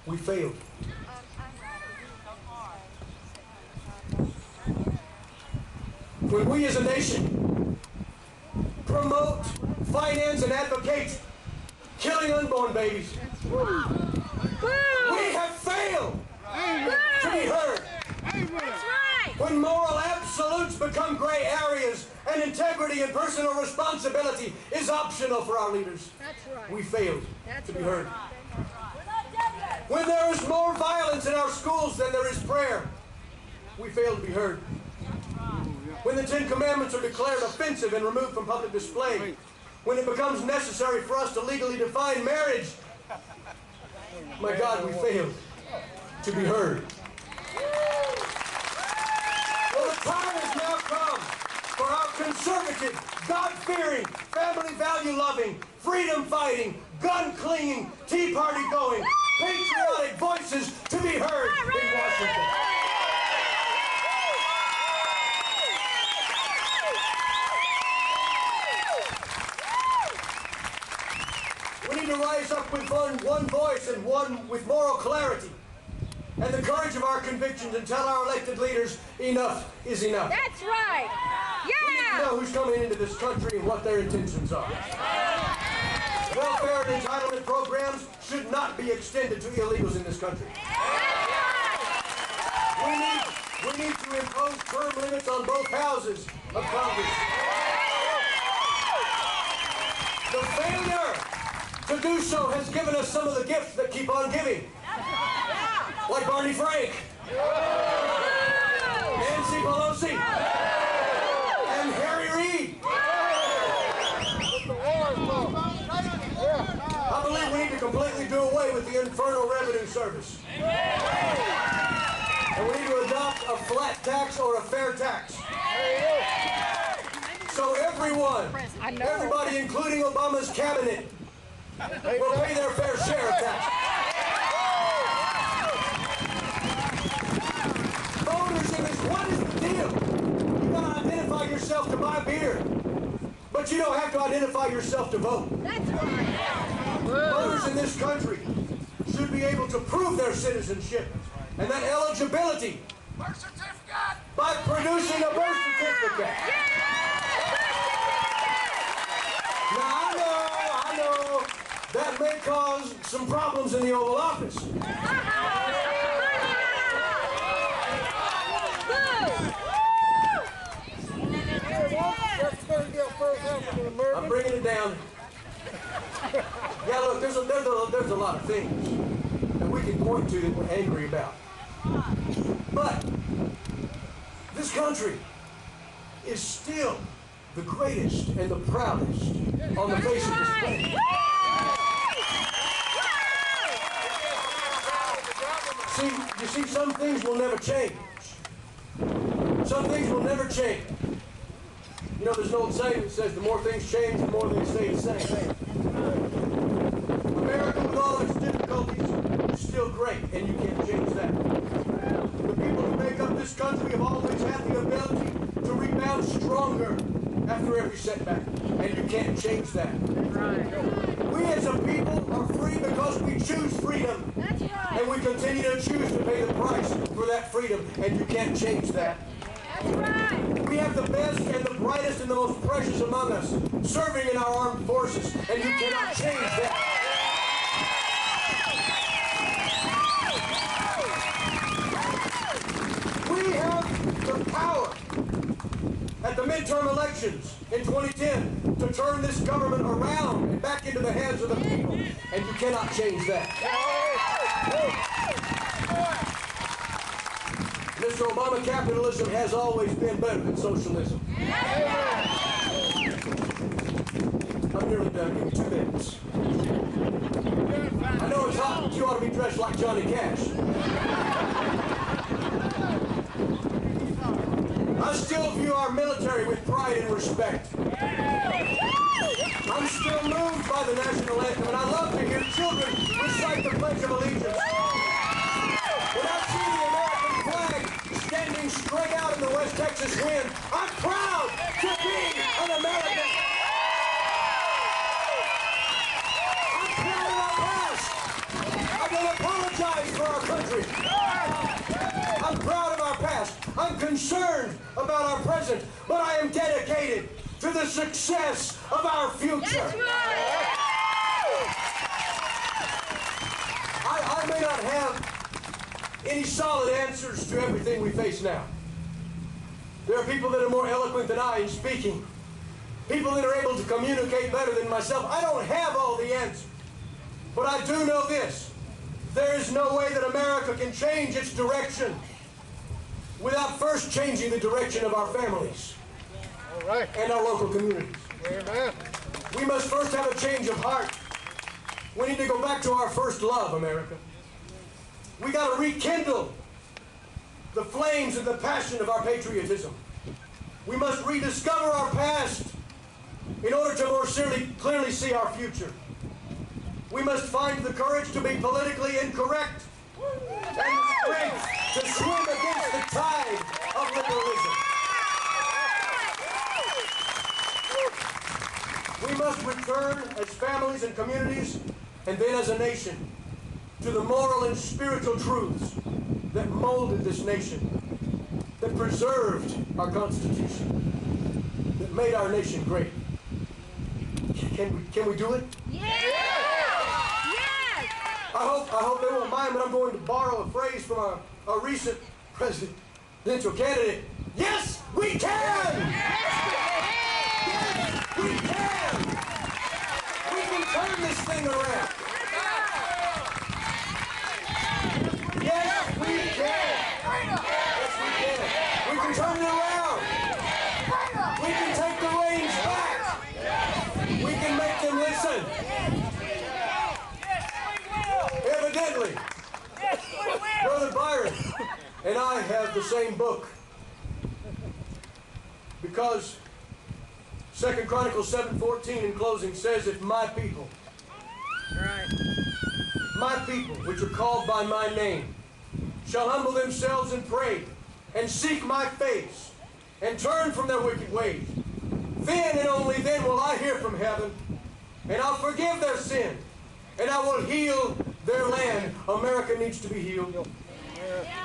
We failed. When we as a nation promote, finance, and advocate killing unborn babies, we have failed to be heard. That's right. When moral absolutes become gray areas and integrity and personal responsibility is optional for our leaders, That's right. we failed to be heard. We're not dead yet. When there is more violence in our schools than there is prayer, we fail to be heard. When the Ten Commandments are declared offensive and removed from public display, when it becomes necessary for us to legally define marriage, my God, we failed to be heard. Well, the time has now come for our conservative, God-fearing, family value-loving, freedom-fighting, gun-clinging, Tea Party-going, patriotic voices to be heard in Washington. We need to rise up with one voice and one with moral clarity and the courage of our convictions and tell our elected leaders enough is enough. That's right. We need to know who's coming into this country and what their intentions are. Welfare and entitlement programs should not be extended to illegals in this country. We need to impose term limits on both houses of Congress. The failure to do so has given us some of the gifts that keep on giving. Like Barney Frank, Nancy Pelosi, and Harry Reid. I believe we need to completely do away with the Infernal Revenue Service. And we need to adopt a flat tax or a fair tax. So everybody, including Obama's cabinet, will pay their fair share of tax. Voters in this, what is the deal? You gotta identify yourself to buy beer, but you don't have to identify yourself to vote. That's right. Voters in this country should be able to prove their citizenship and that eligibility by producing a birth certificate. Now I know that may cause some problems in the Oval Office. I'm bringing it down. Yeah, look, there's a lot of things that we can point to that we're angry about. But this country is still the greatest and the proudest on the face of this planet. You see, some things will never change. Some things will never change. You know, there's an old saying that says the more things change, the more they stay the same. America, with all its difficulties, is still great, and you can't change that. The people who make up this country have always had the ability to rebound stronger after every setback, and you can't change that. We as a people are free because we choose freedom. That's right. And we continue to choose to pay the price for that freedom, and you can't change that. That's right. We have the best and the brightest and the most precious among us serving in our armed forces, and you cannot change that. We have the power at the midterm elections in 2010 to turn this government around and back into the hands of the people, and you cannot change that. Mr. Obama, capitalism has always been better than socialism. I'm nearly done. Give me 2 minutes. I know it's hot, but you ought to be dressed like Johnny Cash. I still view our military with pride and respect. I'm still moved by the national anthem, and I love to hear children recite the Pledge of Allegiance. When I see the American flag standing straight out in the West Texas wind, I'm proud to be an American. I'm proud of our past. I will apologize for our country. I'm proud of our past. I'm concerned about our present. But I am dedicated to the success of our future. That's right. I may not have any solid answers to everything we face now. There are people that are more eloquent than I in speaking. People that are able to communicate better than myself. I don't have all the answers. But I do know this. There is no way that America can change its direction without first changing the direction of our families. All right. And our local communities. Amen. We must first have a change of heart. We need to go back to our first love, America. We got to rekindle the flames and the passion of our patriotism. We must rediscover our past in order to more clearly see our future. We must find the courage to be politically incorrect and the strength to swim against the tide of liberalism. We must return as families and communities, and then as a nation, to the moral and spiritual truths that molded this nation, that preserved our Constitution, that made our nation great. Can we do it? Yeah. Yes. I hope they won't mind, but I'm going to borrow a phrase from a recent presidential candidate. Yes, we can! Yes, we can! We can turn this thing around. Yes, we can! Yes, we can! We can turn it around! We can take the reins back! We can make them listen! Evidently, Brother Byron and I have the same book, because 2 Chronicles 7:14 in closing says, if my people, which are called by my name, shall humble themselves and pray, and seek my face, and turn from their wicked ways, then and only then will I hear from heaven, and I'll forgive their sin, and I will heal their land. America needs to be healed.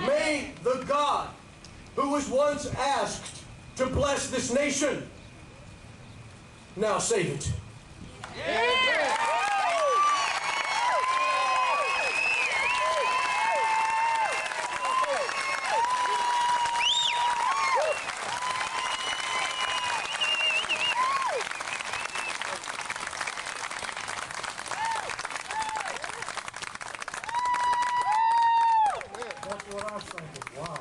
May the God who was once asked to bless this nation now save it. That's what I was thinking. Wow.